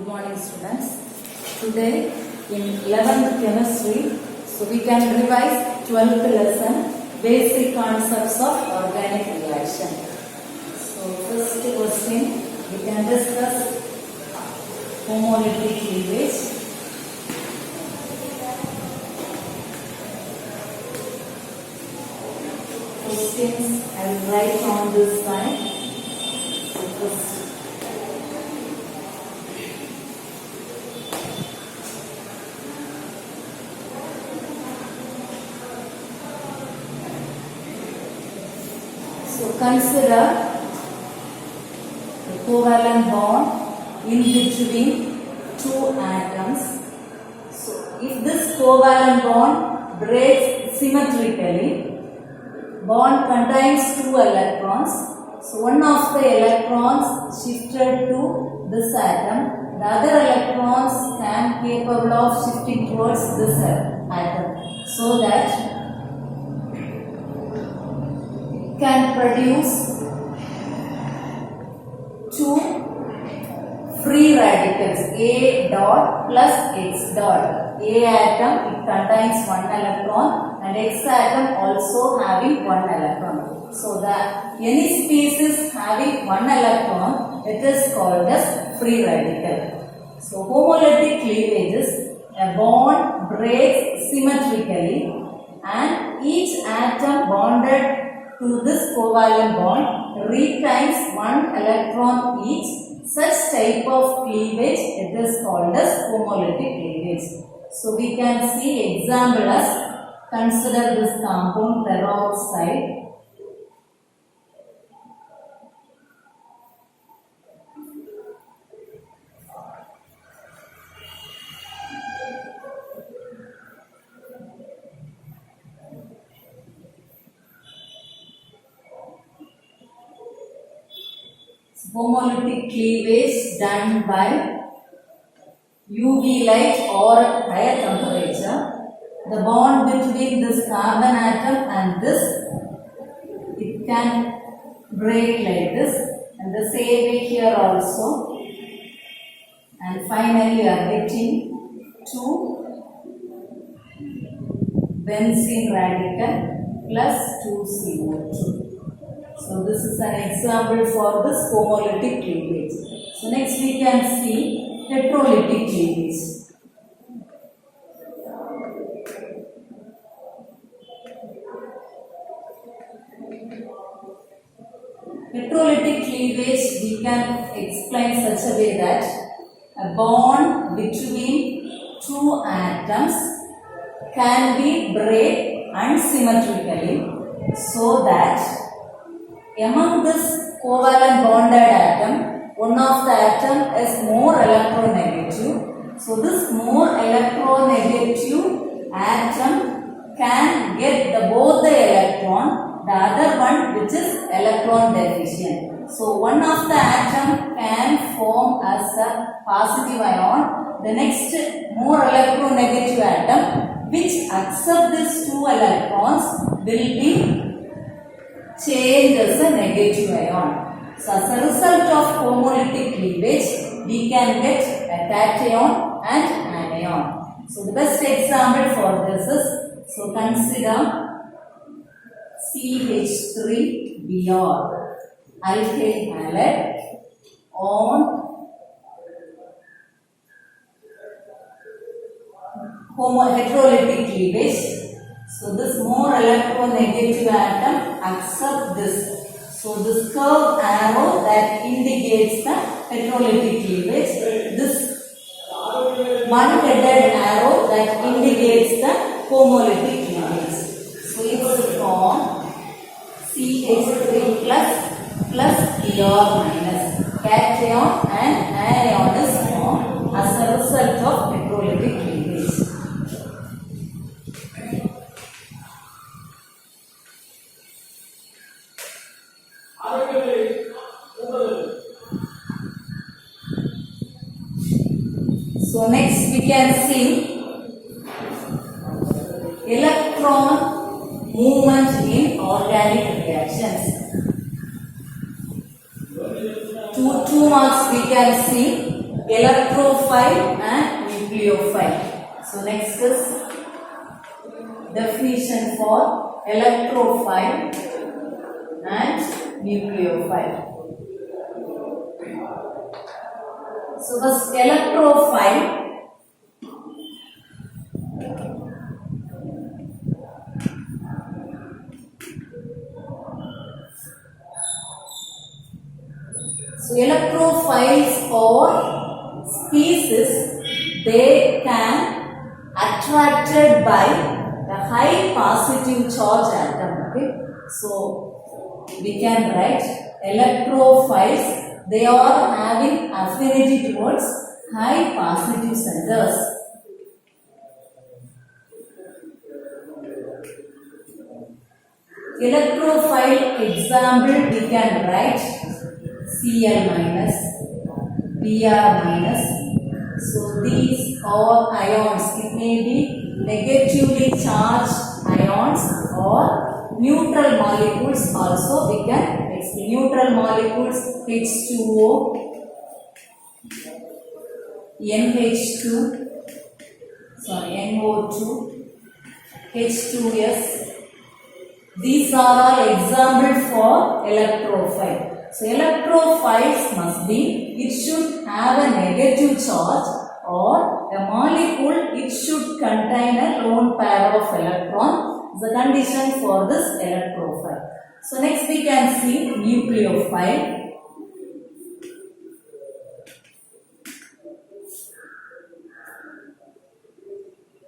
Good morning, students. Today in 11th chemistry, so we can revise 12th lesson, basic concepts of organic reaction. So first question, we can discuss homolytic cleavage. Questions I will write on this side. So first, consider the covalent bond in between two atoms. So, if this covalent bond breaks symmetrically, bond contains two electrons. So, one of the electrons shifted to this atom, the other electrons can capable of shifting towards this atom, so that can produce two free radicals, A dot plus X dot. A atom, it contains one electron, and X atom also having one electron. So that any species having one electron, it is called as free radical. So homolytic cleavage is a bond breaks symmetrically and each atom bonded to this covalent bond retains one electron each. Such type of cleavage, it is called as homolytic cleavage. So we can see example as, consider this compound peroxide. Homolytic cleavage done by UV light or higher temperature. The bond between this carbon atom and this, it can break like this, and the same way here also. And finally, you are getting two benzene radical plus 2CO2. So this is an example for this homolytic cleavage. So next we can see heterolytic cleavage. Heterolytic cleavage we can explain such a way that a bond between two atoms can be break unsymmetrically, so that among this covalent bonded atom, one of the atom is more electronegative. So this more electronegative atom can get both the electron, the other one which is electron deficient. So one of the atom can form as a positive ion. The next more electronegative atom which accept these two electrons will be changed as a negative ion. So as a result of homolytic cleavage, we can get a cation and anion. So the best example for this is, so consider CH3Br, alkyl halide on heterolytic cleavage. So this more electronegative atom accept this. So this curved arrow that indicates the heterolytic cleavage. This one-headed arrow that indicates the homolytic cleavage. So it's form CH3 plus Br minus. Cation and anion is formed as a result of heterolytic cleavage. So next we can see electron movement in organic reactions. Two marks we can see electrophile and nucleophile. So next is definition for electrophile and nucleophile. So first, electrophile. So electrophiles or species, they can attracted by the high positive charge atom. Okay, so we can write electrophiles. They are having affinity towards high positive centers. Electrophile example we can write Cl minus, Br minus. So these are ions. It may be negatively charged ions or neutral molecules also we can explain. Neutral molecules H2O, NH2, NO2, H2S. These are all examples for electrophile. So electrophiles must be, it should have a negative charge or a molecule, it should contain a lone pair of electrons. The condition for this electrophile. So next we can see nucleophile.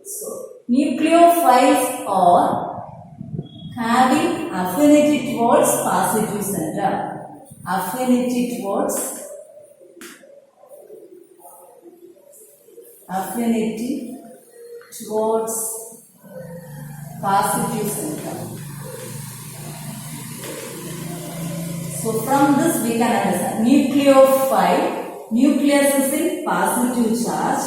So nucleophiles are having affinity towards positive center. Affinity towards positive center. So from this we can understand nucleophile, nucleus is in positive charge.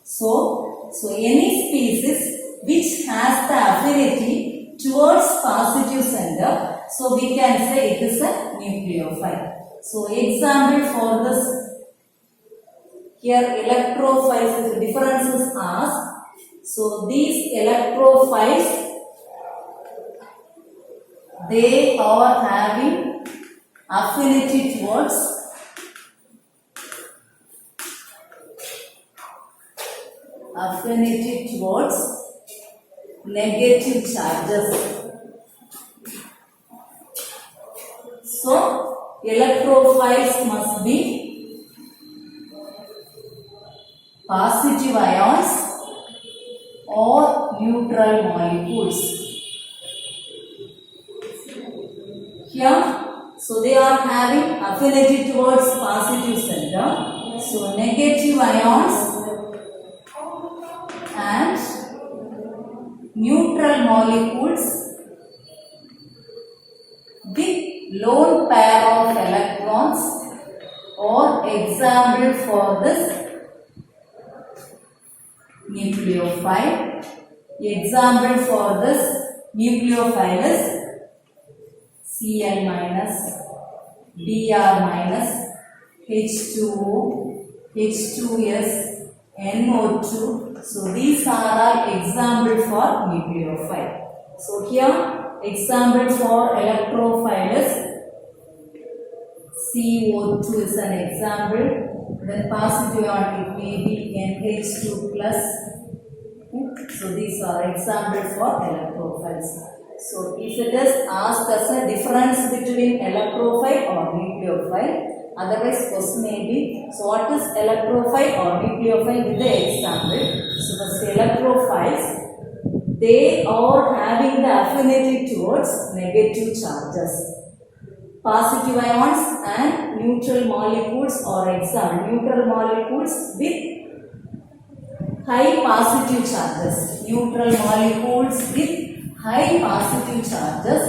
So any species which has the affinity towards positive center, so we can say it is a nucleophile. So example for this, here electrophiles, differences asked. So these electrophiles, they are having affinity towards negative charges. So electrophiles must be positive ions or neutral molecules. Here, so they are having affinity towards positive center. So negative ions and neutral molecules with lone pair of electrons or example for this nucleophile. Example for this nucleophile is Cl minus, Br minus, H2O, H2S, NO2. So these are all example for nucleophile. So here example for electrophile is CO2 is an example. Then positive ion it may be NH2 plus. So these are example for electrophiles. So if it is asked as a difference between electrophile or nucleophile, otherwise question may be, so what is electrophile or nucleophile with the example. So the electrophiles, they are having the affinity towards negative charges. Positive ions and neutral molecules or example, neutral molecules with high positive charges. Neutral molecules with high positive charges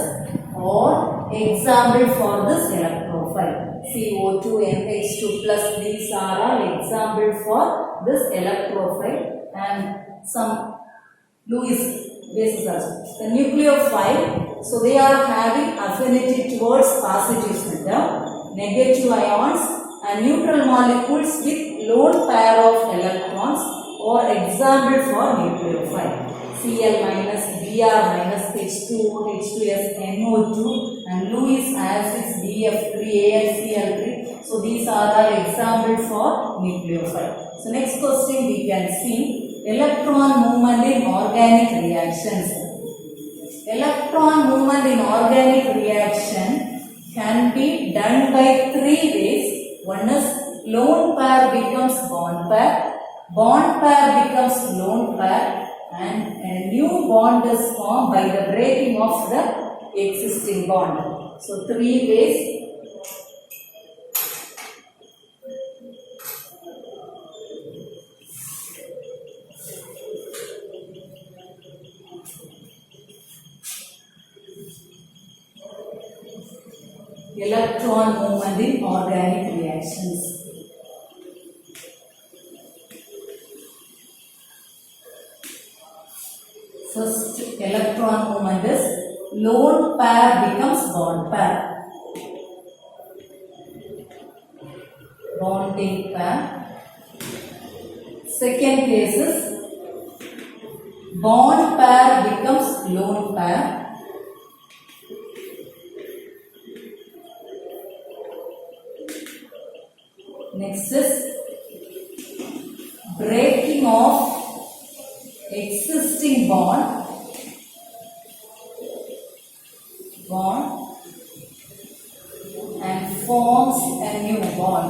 or example for this electrophile. CO2, NH2 plus, these are all example for this electrophile and some Lewis bases also. The nucleophile, so they are having affinity towards positive center, negative ions and neutral molecules with lone pair of electrons or example for nucleophile. Cl minus, Br minus, H2O, H2S, NO2 and Lewis acids BF3, AlCl3. So these are the example for nucleophile. So next question we can see electron movement in organic reactions. Electron movement in organic reaction can be done by three ways. One is lone pair becomes bond pair becomes lone pair, and a new bond is formed by the breaking of the existing bond. So three ways. Electron movement in organic reactions. First electron movement is lone pair becomes bond pair. Bonding pair. Second case is bond pair becomes lone pair. Next is breaking of existing bond and forms a new bond.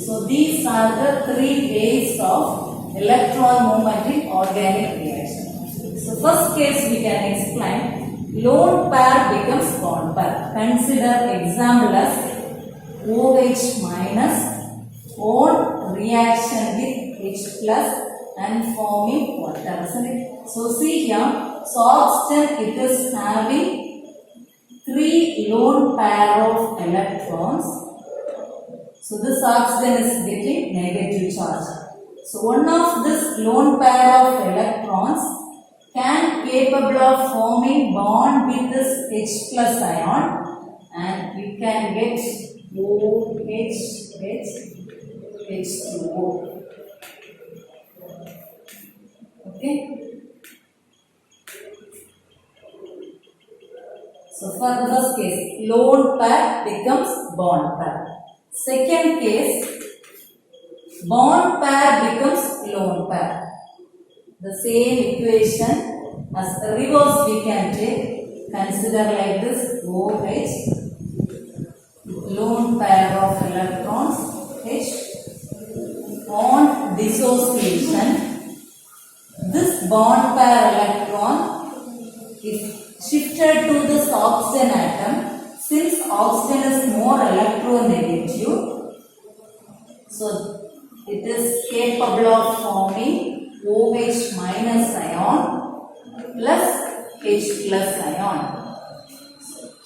So these are the three ways of electron movement in organic reaction. So first case we can explain. Lone pair becomes bond pair. Consider example as OH minus on reaction with H plus and forming water, isn't it? So see here, substance it is having three lone pair of electrons. So this oxygen is getting negative charge. So one of this lone pair of electrons can capable of forming bond with this H plus ion, and you can get OH, H2O. Okay. So for first case, lone pair becomes bond pair. Second case, bond pair becomes lone pair. The same equation as the reverse we can take. Consider like this: OH, lone pair of electrons, H. On dissociation, this bond pair electron is shifted to this oxygen atom. Since oxygen is more electronegative, so it is capable of forming OH minus ion plus H plus ion.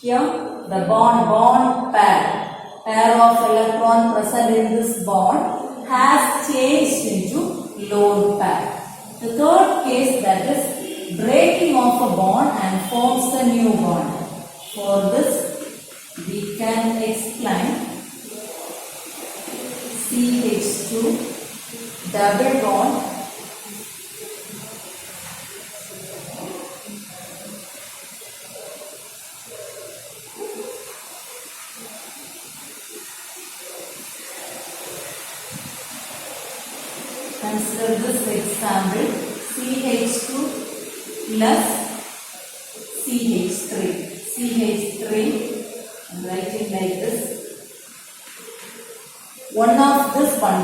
Here the bond pair of electron present in this bond has changed into lone pair. The third case, that is breaking of a bond and forms a new bond. For this we can explain CH2 double bond Consider this example, CH2 plus CH3. CH3, I'm writing like this.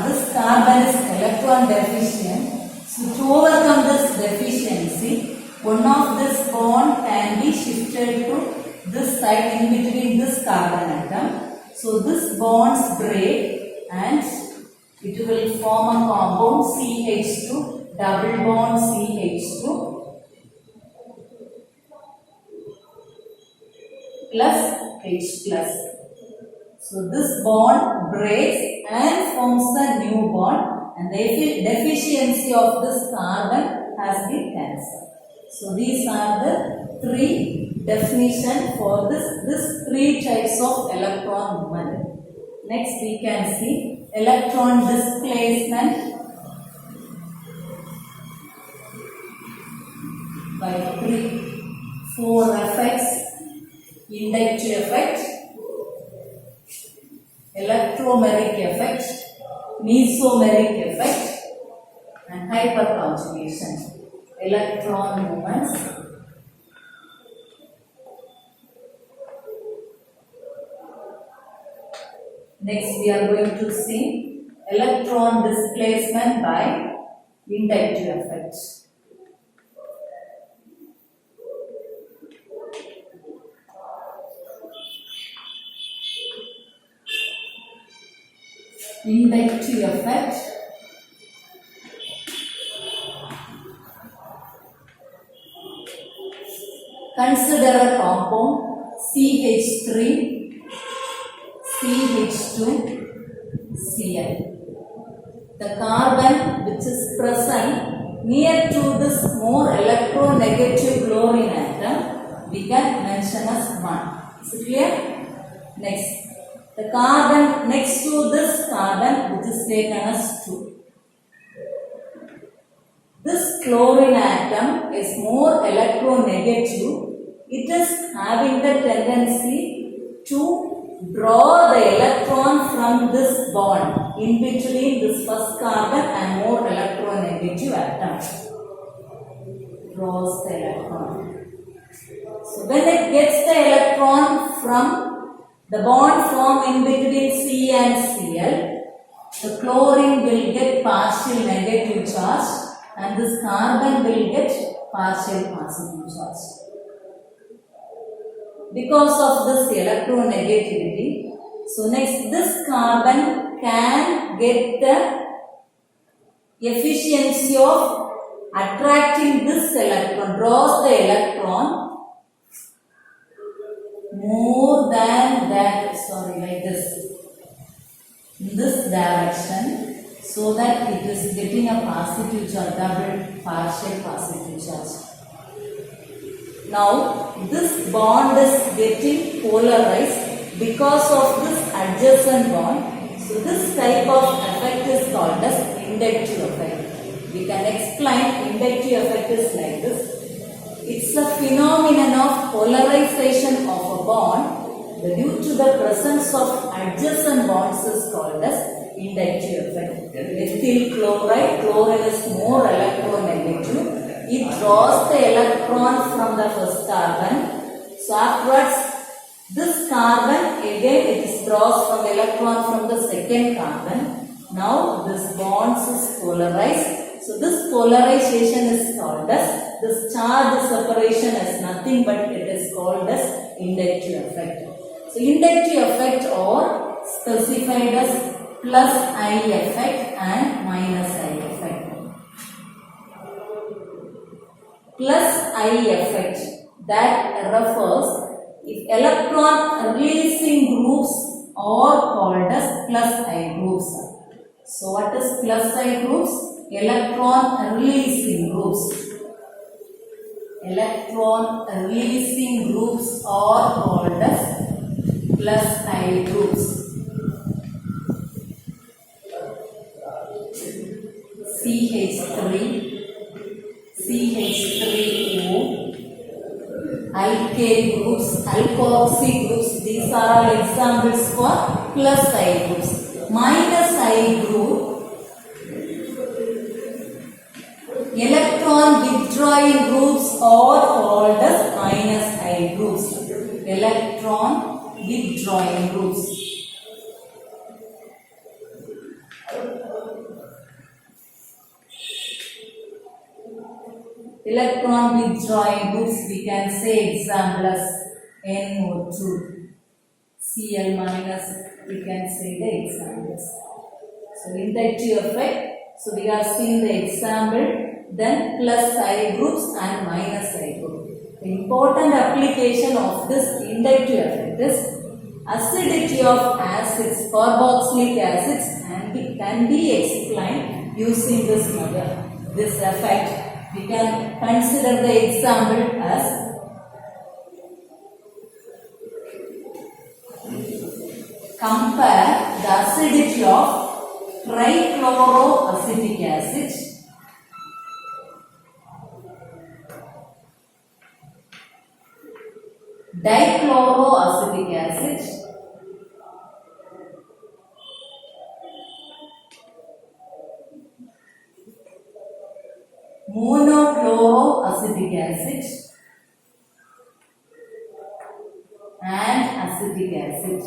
This carbon is electron deficient. So to overcome this deficiency, one of this bond can be shifted to this side in between this carbon atom. So this bonds break and it will form a compound CH2, double bond CH2 plus H plus. So this bond breaks and forms a new bond, and the deficiency of this carbon has been cancelled. So these are the three definitions for this three types of electron movement. Next we can see electron displacement by 4 effects: inductive effect, electromeric effect, mesomeric effect, and hyperconjugation. Electron movements. Next we are going to see electron displacement by inductive effect. Inductive effect. Consider a compound CH3, CH2, Cl. The carbon which is present near to this more electronegative chlorine atom we can mention as 1. Is it clear? Next, the carbon next to this carbon which is taken as 2. This chlorine atom is more electronegative. It is having the tendency to draw the electron from this bond in between this first carbon and more electronegative atom. Draws the electron. So when it gets the electron from the bond formed in between C and Cl, the chlorine will get partial negative charge and this carbon will get partial positive charge. Because of this electronegativity, so next this carbon can get the efficiency of attracting this electron, draws the electron more than that, like this, in this direction, so that it is getting a positive charge, double partial positive charge. Now, this bond is getting polarized because of this adjacent bond. So, this type of effect is called as inductive effect. We can explain inductive effect is like this. It's a phenomenon of polarization of a bond due to the presence of adjacent bonds is called as inductive effect. Ethyl chloride, chlorine is more electronegative. It draws the electron from the first carbon. So afterwards, this carbon again it draws from electron from the second carbon. Now this bonds is polarized. So this polarization is called as, this charge separation is nothing but it is called as inductive effect. So inductive effect are specified as plus I effect and minus I effect. Plus I effect, that refers if electron releasing groups are called as plus I groups. So what is plus I groups? Electron releasing groups. Electron releasing groups are called as plus I groups. CH3, CH3O, alkane groups, alkoxy groups, these are all examples for plus I groups. Minus I group, electron withdrawing groups are called as minus I groups. Electron withdrawing groups. Electron withdrawing groups, we can say example as NO2, Cl minus, we can say the examples. So inductive effect, so we are seeing the example, then plus I groups and minus I group. The important application of this inductive effect is acidity of acids, carboxylic acids, and it can be explained using this method, this effect. We can consider the example as compare the acidity of trichloroacetic acid, dichloroacetic acid, monochloroacetic acid, and acetic acid.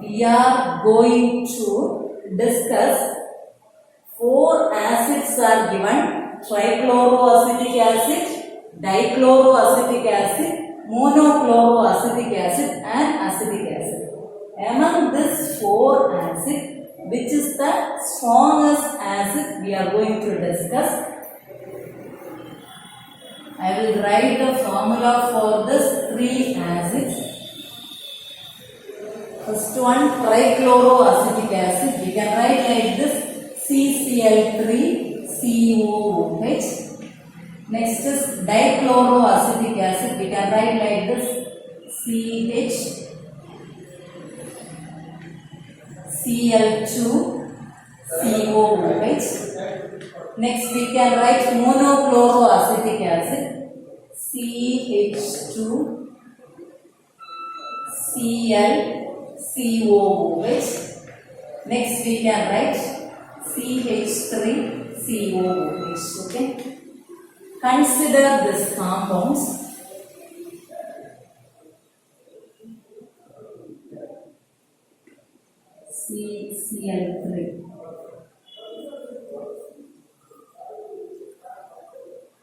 We are going to discuss 4 acids are given: trichloroacetic acid, dichloroacetic acid, monochloroacetic acid, and acetic acid. Among these 4 acids, which is the strongest acid we are going to discuss? I will write the formula for this 3 acids. First one, trichloroacetic acid. We can write like this: CCl3COOH. Next is dichloroacetic acid. We can write like this: CHCl2COOH. Next we can write monochloroacetic acid: CH2ClCOOH. Next we can write CH3COOH. Okay. Consider these compounds. CCl3.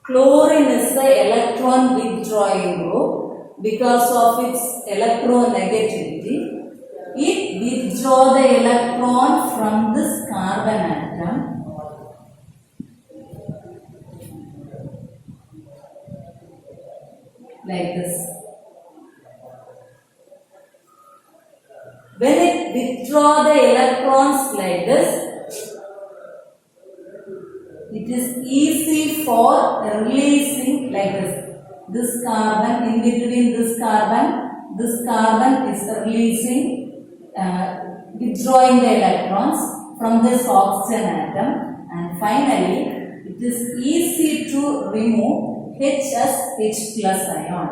Chlorine is the electron withdrawing group. Because of its electronegativity, it withdraws the electron from this carbon atom like this. When it withdraws the electrons like this, it is easy for releasing like this. This carbon, in between this carbon is releasing, withdrawing the electrons from this oxygen atom, and finally it is easy to remove H as H plus ion.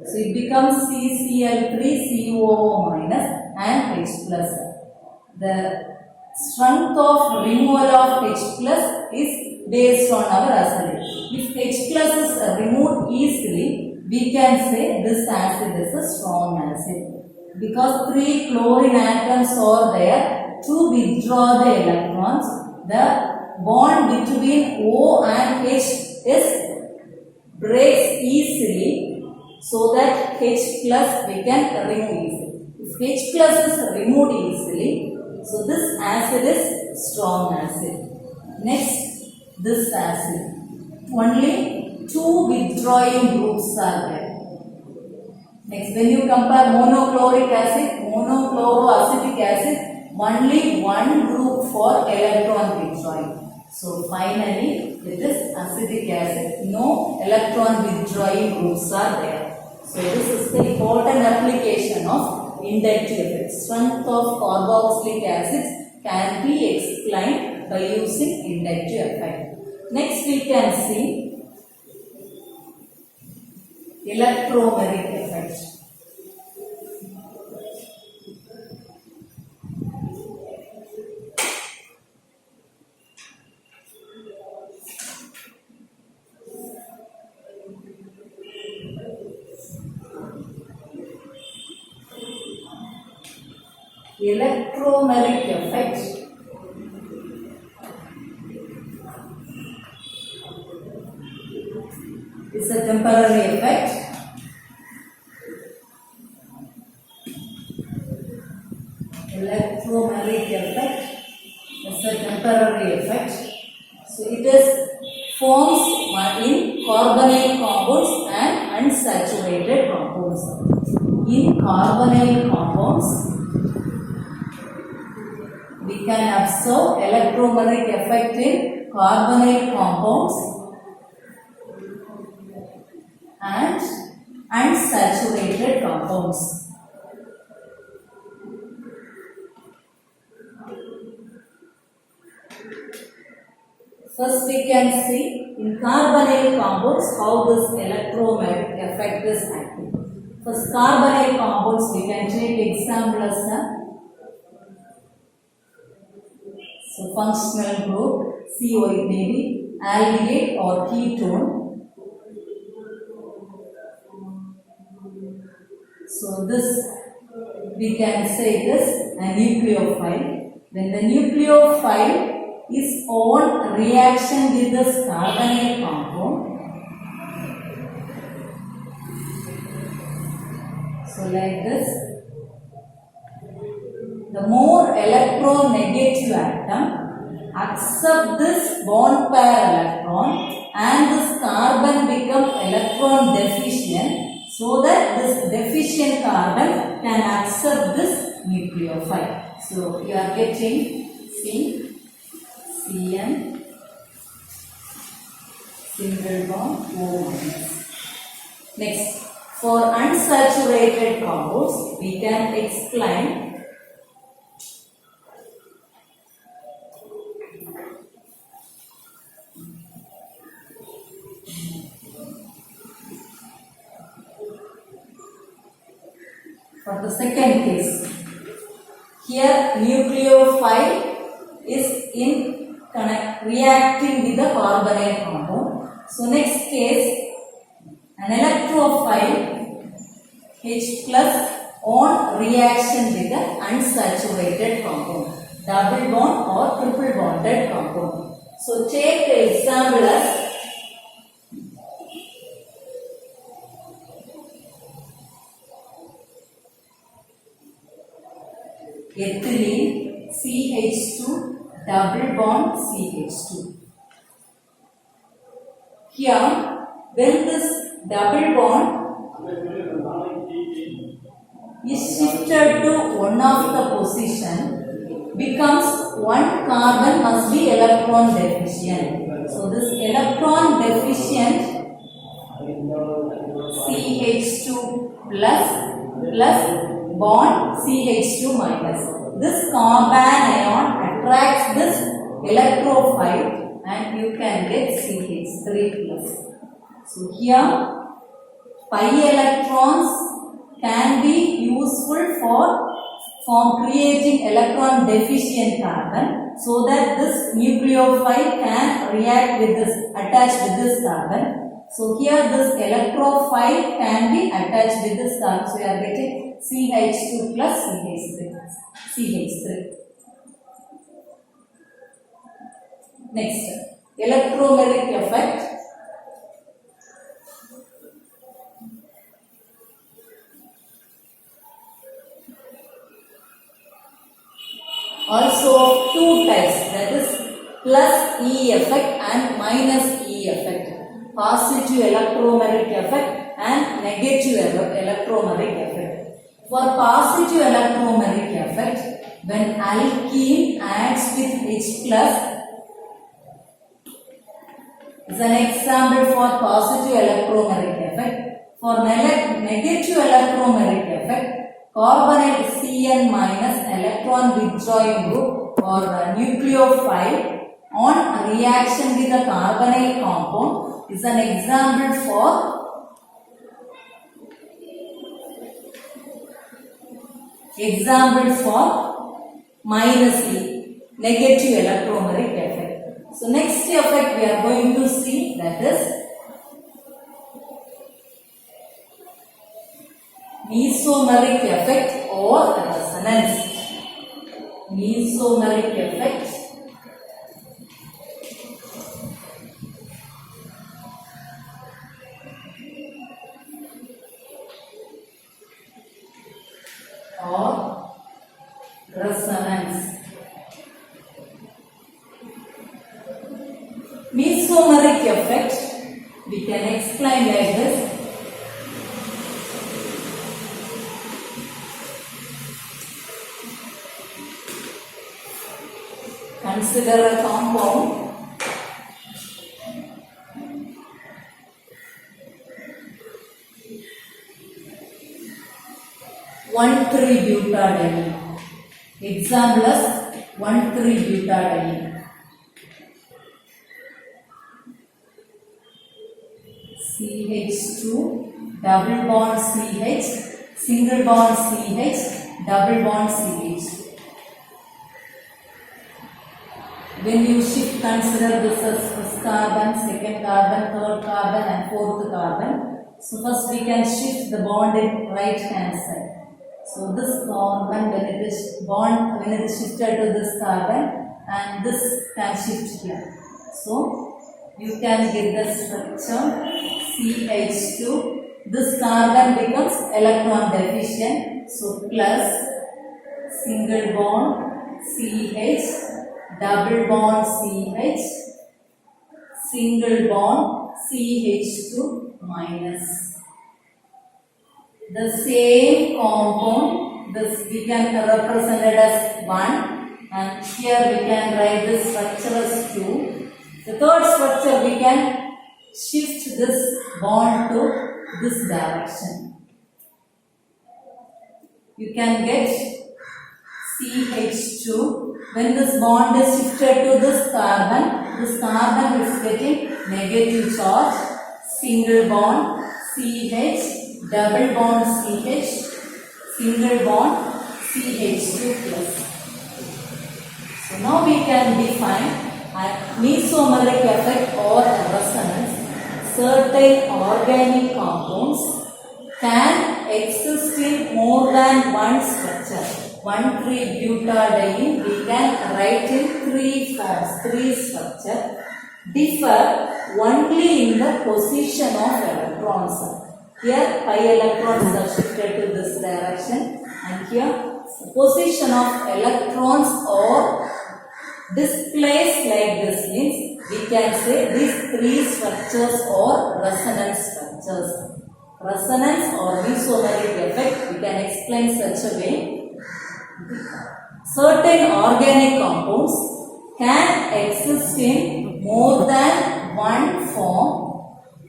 So it becomes CCl3COO minus and H plus. The strength of removal of H plus is based on our acid. If H plus is removed easily, we can say this acid is a strong acid. Because 3 chlorine atoms are there to withdraw the electrons, the bond between O and H is breaks easily, so that H plus we can remove easily. If H plus is removed easily, so this acid is strong acid. Next, this acid. Only 2 withdrawing groups are there. Next, when you compare monochloric acid, monochloroacetic acid, only 1 group for electron withdrawing. So finally, it is acetic acid. No electron withdrawing groups are there. So this is the important application of inductive effect. Strength of carboxylic acids can be explained by using inductive effect. Next we can see electromeric effect. Electromeric effect is a temporary effect. Electromeric effect is a temporary effect. So it is forms in carbonyl compounds and unsaturated compounds. In carbonyl compounds, we can observe electromeric effect in carbonyl compounds and unsaturated compounds. First we can see in carbonyl compounds how this electromagnetic effect is acting. First carbonyl compounds we can take example as the functional group CO, it may be aldehyde or ketone. So this we can say this a nucleophile. When the nucleophile is on reaction with this carbonyl compound, so like this, the more electronegative atom accept this bond pair electron and this carbon become electron deficient, so that this deficient carbon can accept this nucleophile. So you are getting CN single bond O minus. Next, for unsaturated compounds we can explain for the second case. Here nucleophile is reacting with the carbonyl compound. So next case, an electrophile H plus on reaction with the unsaturated compound, double bond or triple bonded compound. So take the example as ethylene CH2 double bond CH2. Here, when this double bond is shifted to one of the position, becomes one carbon must be electron deficient. So this electron deficient CH2 plus bond CH2 minus. This carbon ion attracts this electrophile and you can get CH3 plus. So here pi electrons can be useful for creating electron deficient carbon, so that this nucleophile can react with this, attach with this carbon. So here this electrophile can be attached with this carbon. So we are getting CH2 plus CH3. Next, electromeric effect. Also two types, that is plus E effect and minus E effect. Positive electromeric effect and negative electromeric effect. For positive electromeric effect, when alkene adds with H plus, is an example for positive electromeric effect. For negative electromeric effect, carbonyl Cn minus electron withdrawing group or nucleophile on reaction with the carbonyl compound is an example for minus E, negative electromeric effect. So next effect we are going to see, that is mesomeric effect or resonance. Mesomeric effect or resonance. Mesomeric effect we can explain like this. Consider a compound (1,3-butadiene). Example is 1,3-butadiene. CH2, double bond CH, single bond CH, double bond CH. When you shift, consider this as first carbon, second carbon, third carbon and fourth carbon. So first we can shift the bond in right hand side. So this carbon, when it is shifted to this carbon, and this can shift here. So you can get the structure CH2. This carbon becomes electron deficient. So plus single bond CH, double bond CH, single bond CH2 minus. The same compound, this we can represent it as 1, and here we can write this structure as 2. The third structure we can shift this bond to this direction. You can get CH2. When this bond is shifted to this carbon is getting negative charge. Single bond CH, double bond CH, single bond CH2 plus. So now we can define a mesomeric effect or resonance. Certain organic compounds can exist in more than one structure. 1,3-butadiene we can write in 3 forms, 3 structure, differ only in the position of electrons. Here pi electrons are shifted to this direction, and here the position of electrons are displaced like this, means we can say these 3 structures are resonance structures. Resonance or mesomeric effect we can explain such a way. Certain organic compounds can exist in more than one form.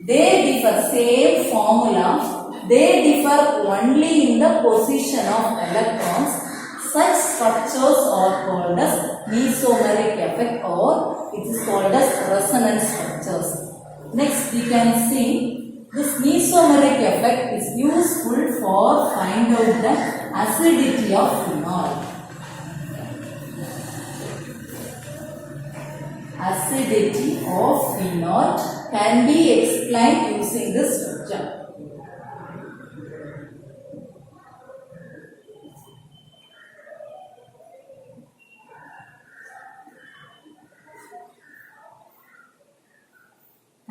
They differ, same formula, they differ only in the position of electrons. Such structures are called as mesomeric effect, or it is called as resonance structures. Next we can see this mesomeric effect is useful for finding out the acidity of phenol. Acidity of phenol can be explained using this structure.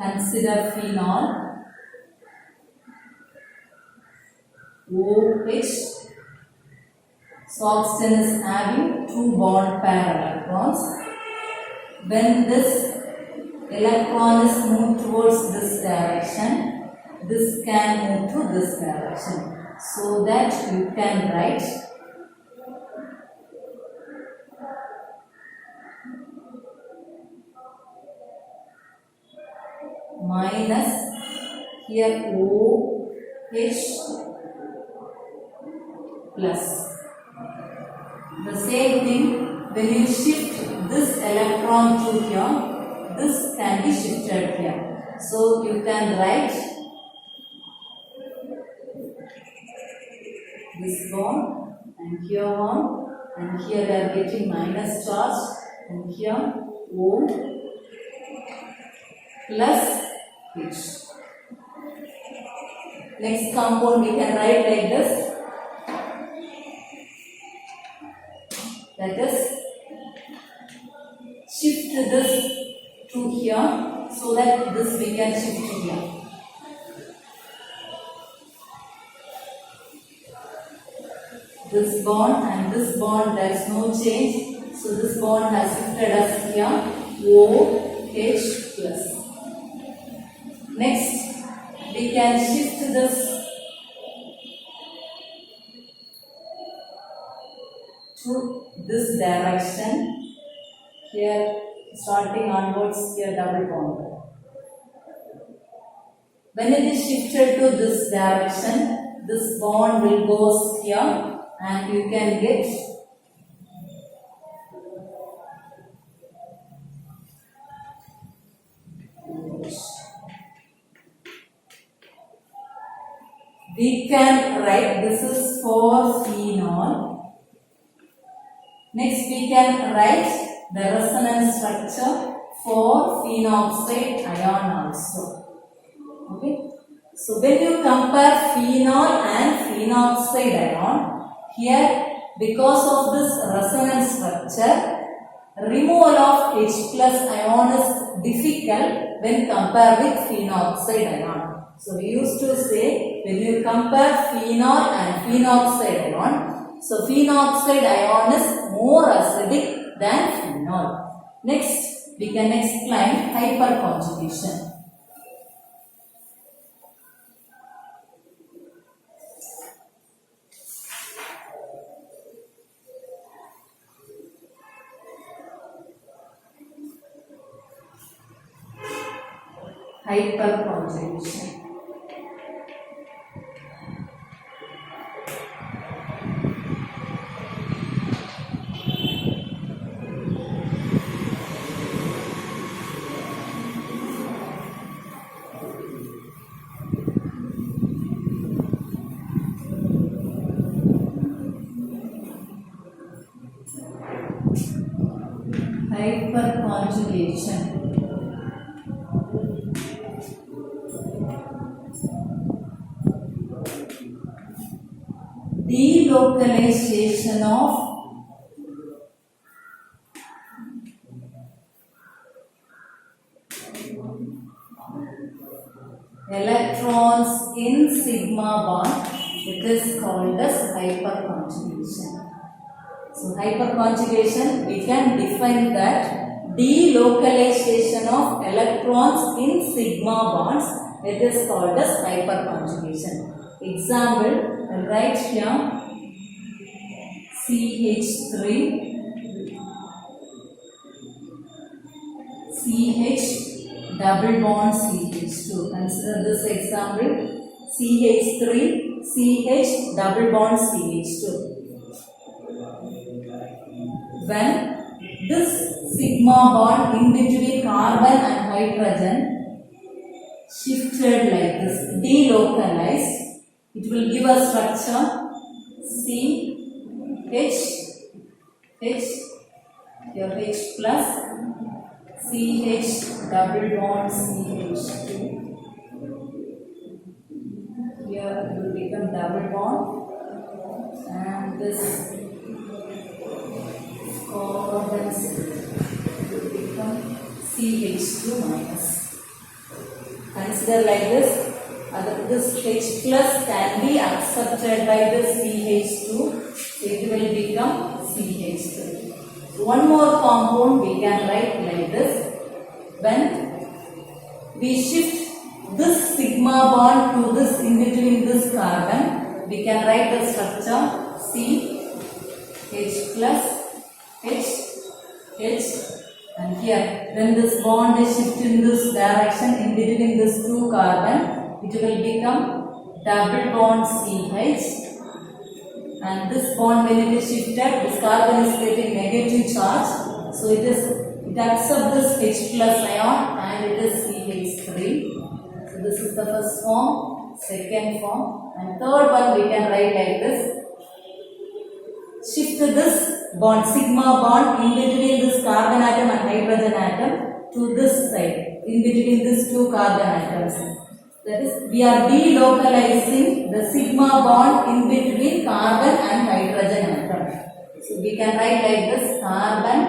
Consider phenol OH. Oxygen is having 2 bond pair electrons. When this electron is moved towards this direction, this can move to this direction. So that you can write minus here OH plus. The same thing, when you shift this electron to here, this can be shifted here. So you can write this bond and here one, and here we are getting minus charge, and here O plus H. Next compound we can write like this. That is, shift this to here so that this we can shift to here. This bond and this bond, there is no change. So this bond has shifted us here OH plus. Next, we can shift this to this direction. Here, starting onwards, here double bond. When it is shifted to this direction, this bond will go here, and you can get we can write this is for phenol. Next we can write the resonance structure for phenoxide ion also. Okay. So when you compare phenol and phenoxide ion, here because of this resonance structure, removal of H plus ion is difficult when compared with phenoxide ion. So we used to say when you compare phenol and phenoxide ion, so phenoxide ion is more acidic than phenol. Next, we can explain hyperconjugation. Hyperconjugation. Hyperconjugation. Delocalization of electrons in sigma bond, it is called as hyperconjugation. So hyperconjugation, we can define that delocalization of electrons in sigma bonds, it is called as hyperconjugation. Example, I'll write here CH3, CH double bond CH2. Consider this example, CH3, CH double bond CH2. When this sigma bond in between carbon and hydrogen shifted like this, delocalized, it will give a structure H, your H plus, CH double bond CH2. Here it will become double bond, and this carbons will become CH2 minus. Consider like this. This H plus can be accepted by the CH2, it will become CH3. So one more compound we can write like this. When we shift this sigma bond to this in between this carbon, we can write the structure C, H plus, H, and here when this bond is shifted in this direction in between these two carbon, it will become double bond CH, and this bond when it is shifted, this carbon is getting negative charge, so it accepts this H plus ion and it is CH3. So this is the first form, second form, and third one we can write like this. Shift this bond, sigma bond in between this carbon atom and hydrogen atom to this side, in between these two carbon atoms. That is, we are delocalizing the sigma bond in between carbon and hydrogen atom. So we can write like this, carbon,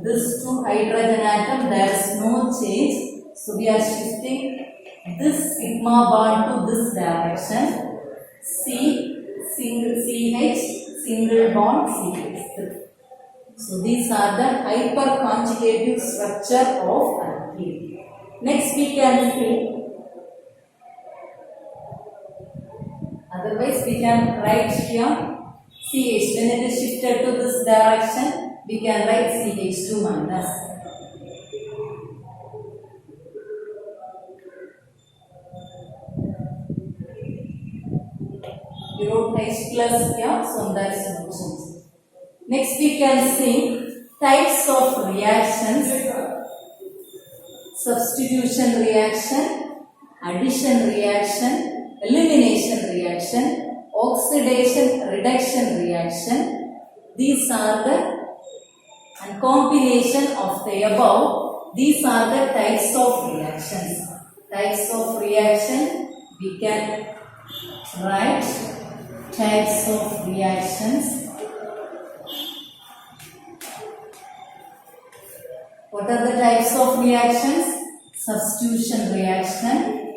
this two hydrogen atom, there is no change. So we are shifting this sigma bond to this direction. CH, single bond CH. So these are the hyperconjugative structure of alkene. Next we can see, otherwise we can write here CH. When it is shifted to this direction, we can write CH2 minus. We wrote H plus here, so that is no change. Next we can see types of reactions: substitution reaction, addition reaction, elimination reaction, oxidation reduction reaction. These are the and combination of the above. These are the types of reactions. Types of reaction we can write types of reactions. What are the types of reactions? Substitution reaction,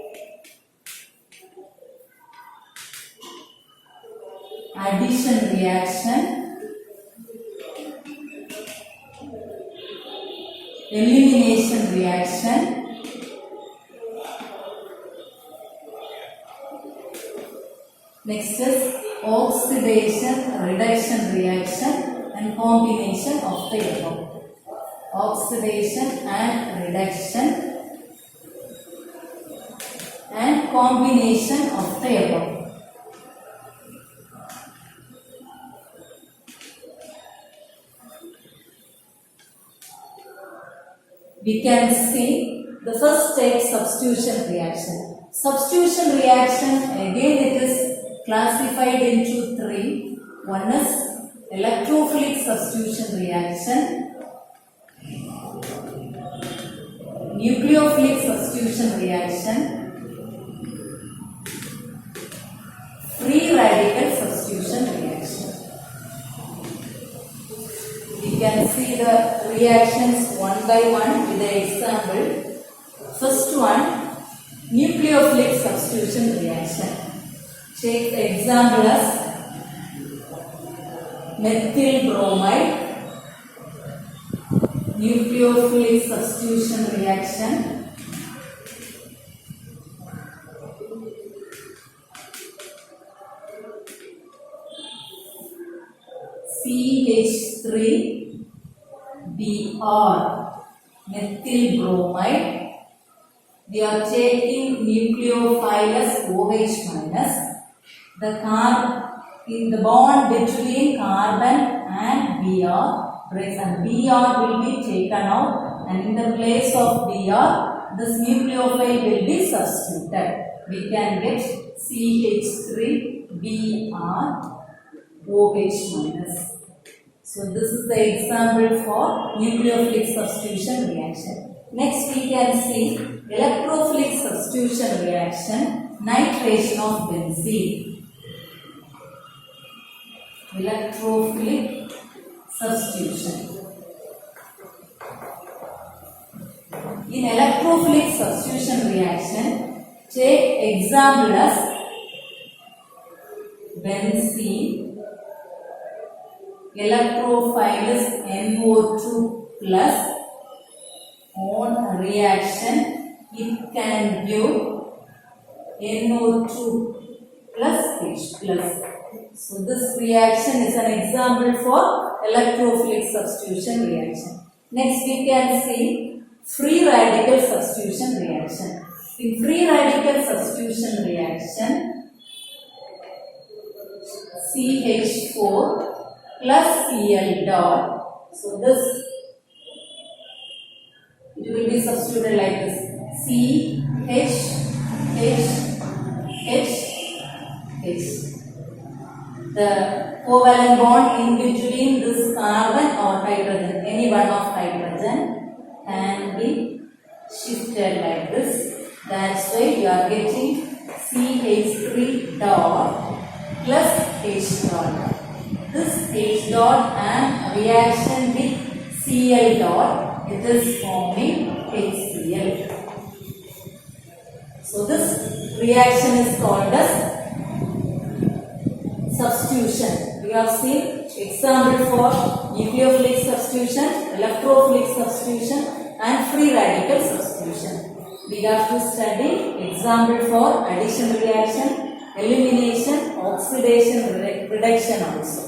addition reaction, elimination reaction, next is oxidation reduction reaction and combination of the above. Oxidation and reduction and combination of the above. We can see the first type, substitution reaction. Substitution reaction, again it is classified into three. One is electrophilic substitution reaction, nucleophilic substitution reaction, free radical substitution reaction. We can see the reactions one by one with the example. First one, nucleophilic substitution reaction. Take the example as methyl bromide, nucleophilic substitution reaction, CH3Br, methyl bromide. We are taking nucleophilus OH minus. In the bond between carbon and Br, and Br will be taken out, and in the place of Br, this nucleophile will be substituted. We can get CH3Br OH minus. So this is the example for nucleophilic substitution reaction. Next we can see electrophilic substitution reaction, nitration of benzene. Electrophilic substitution. In electrophilic substitution reaction, take example as benzene, electrophilus NO2 plus. On reaction, it can give NO2 plus H plus. So this reaction is an example for electrophilic substitution reaction. Next we can see free radical substitution reaction. In free radical substitution reaction, CH4 plus Cl dot. So this it will be substituted like this: CH. The covalent bond in between this carbon or hydrogen, any one of hydrogen, can be shifted like this. That's why you are getting CH3 dot plus H dot. This H dot and reaction with Cl dot, it is forming HCl. So this reaction is called as substitution. We have seen example for nucleophilic substitution, electrophilic substitution and free radical substitution. We have to study example for addition reaction, elimination, oxidation, reduction also.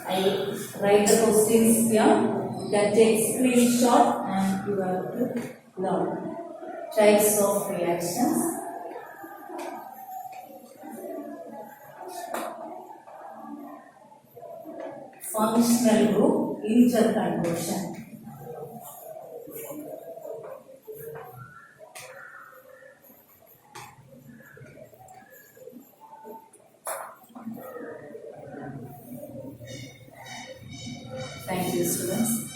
I will write the questions here. You can take screenshot and you have to learn types of reactions. Functional group interconversion. Thank you, students.